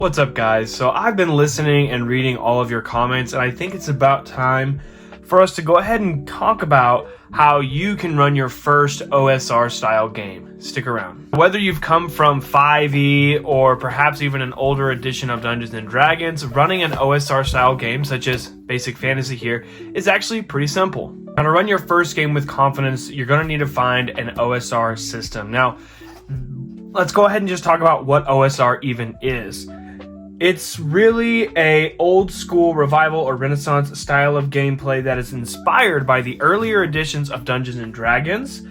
What's up, guys? So I've been listening and reading all of your comments, and I think it's about time for us to go ahead and talk about how you can run your first OSR style game. Stick around. Whether you've come from 5e or perhaps even an older edition of Dungeons & Dragons, running an OSR style game such as Basic Fantasy here is actually pretty simple. Now, to run your first game with confidence, you're going to need to find an OSR system. Now, let's go ahead and just talk about what OSR even is. It's really a old school revival or renaissance style of gameplay that is inspired by the earlier editions of Dungeons & Dragons.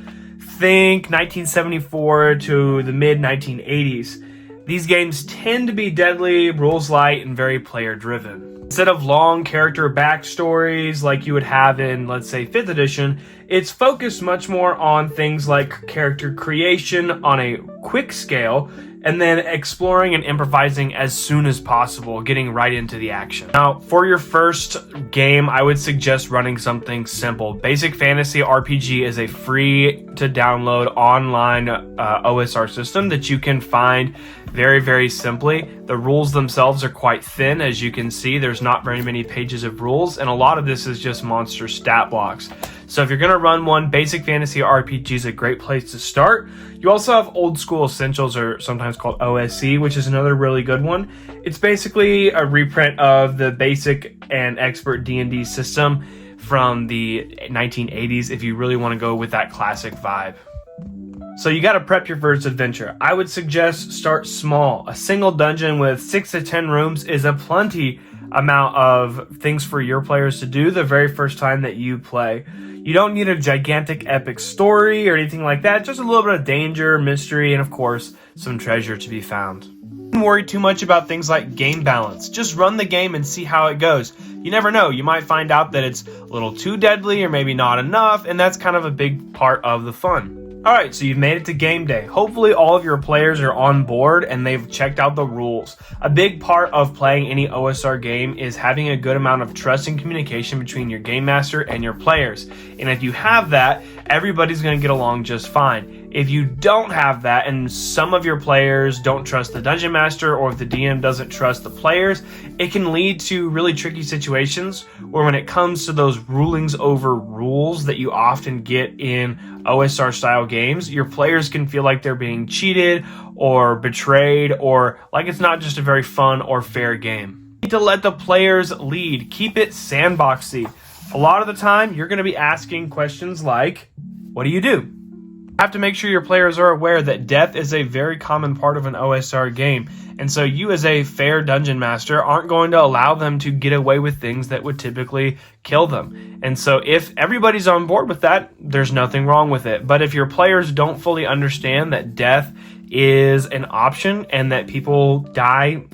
Think 1974 to the mid 1980s. These games tend to be deadly, rules light, and very player driven. Instead of long character backstories like you would have in, let's say, 5th edition, it's focused much more on things like character creation on a quick scale, and then exploring and improvising as soon as possible, getting right into the action. Now, for your first game, I would suggest running something simple. Basic Fantasy RPG is a free to download online OSR system that you can find very, very simply. The rules themselves are quite thin. As you can see, there's not very many pages of rules, and a lot of this is just monster stat blocks. So if you're going to run one, Basic Fantasy RPG is a great place to start. You also have Old School Essentials, or sometimes called OSC, which is another really good one. It's basically a reprint of the Basic and Expert D&D system from the 1980s if you really want to go with that classic vibe. So you got to prep your first adventure. I would suggest start small. A single dungeon with 6 to 10 rooms is a plenty amount of things for your players to do the very first time that you play. You don't need a gigantic epic story or anything like that, just a little bit of danger, mystery, and of course, some treasure to be found. Don't worry too much about things like game balance. Just run the game and see how it goes. You never know, you might find out that it's a little too deadly or maybe not enough, and that's kind of a big part of the fun. Alright, so you've made it to game day. Hopefully all of your players are on board and they've checked out the rules. A big part of playing any OSR game is having a good amount of trust and communication between your game master and your players. And if you have that, everybody's going to get along just fine. If you don't have that and some of your players don't trust the dungeon master, or if the DM doesn't trust the players, it can lead to really tricky situations where when it comes to those rulings over rules that you often get in OSR style games, your players can feel like they're being cheated or betrayed, or like it's not just a very fun or fair game. You need to let the players lead. Keep it sandboxy. A lot of the time, you're going to be asking questions like, what do? You have to make sure your players are aware that death is a very common part of an OSR game, and so you as a fair dungeon master aren't going to allow them to get away with things that would typically kill them. And so if everybody's on board with that, there's nothing wrong with it. But if your players don't fully understand that death is an option and that people die,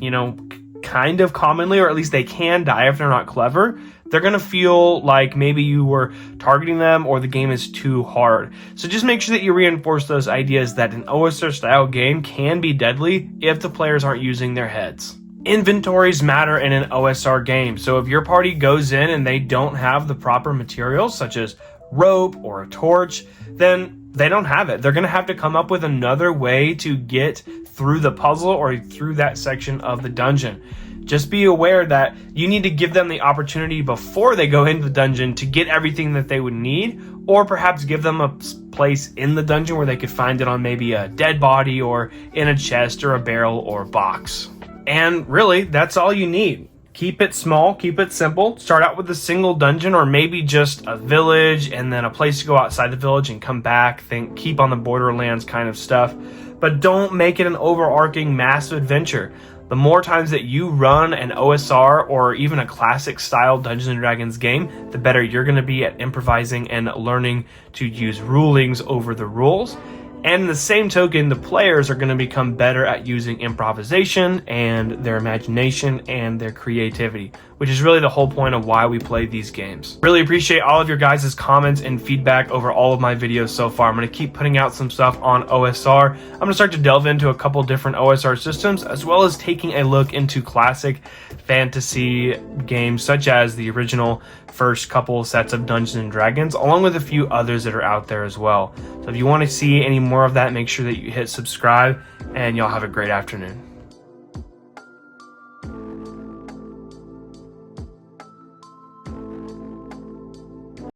kind of commonly, or at least they can die if they're not clever, they're going to feel like maybe you were targeting them or the game is too hard. So just make sure that you reinforce those ideas that an OSR style game can be deadly if the players aren't using their heads. Inventories matter in an OSR game. So if your party goes in and they don't have the proper materials, such as rope or a torch, then they don't have it. They're going to have to come up with another way to get through the puzzle or through that section of the dungeon. Just be aware that you need to give them the opportunity before they go into the dungeon to get everything that they would need, or perhaps give them a place in the dungeon where they could find it on maybe a dead body or in a chest or a barrel or box. And really, that's all you need. Keep it small, keep it simple. Start out with a single dungeon or maybe just a village and then a place to go outside the village and come back. Keep on the Borderlands kind of stuff. But don't make it an overarching massive adventure. The more times that you run an OSR or even a classic style Dungeons & Dragons game, the better you're going to be at improvising and learning to use rulings over the rules. And in the same token, the players are going to become better at using improvisation and their imagination and their creativity, which is really the whole point of why we play these games. Really appreciate all of your guys' comments and feedback over all of my videos so far. I'm going to keep putting out some stuff on OSR. I'm going to start to delve into a couple different OSR systems, as well as taking a look into classic fantasy games such as the original first couple sets of Dungeons & Dragons, along with a few others that are out there as well. So if you want to see any more of that, make sure that you hit subscribe, and y'all have a great afternoon.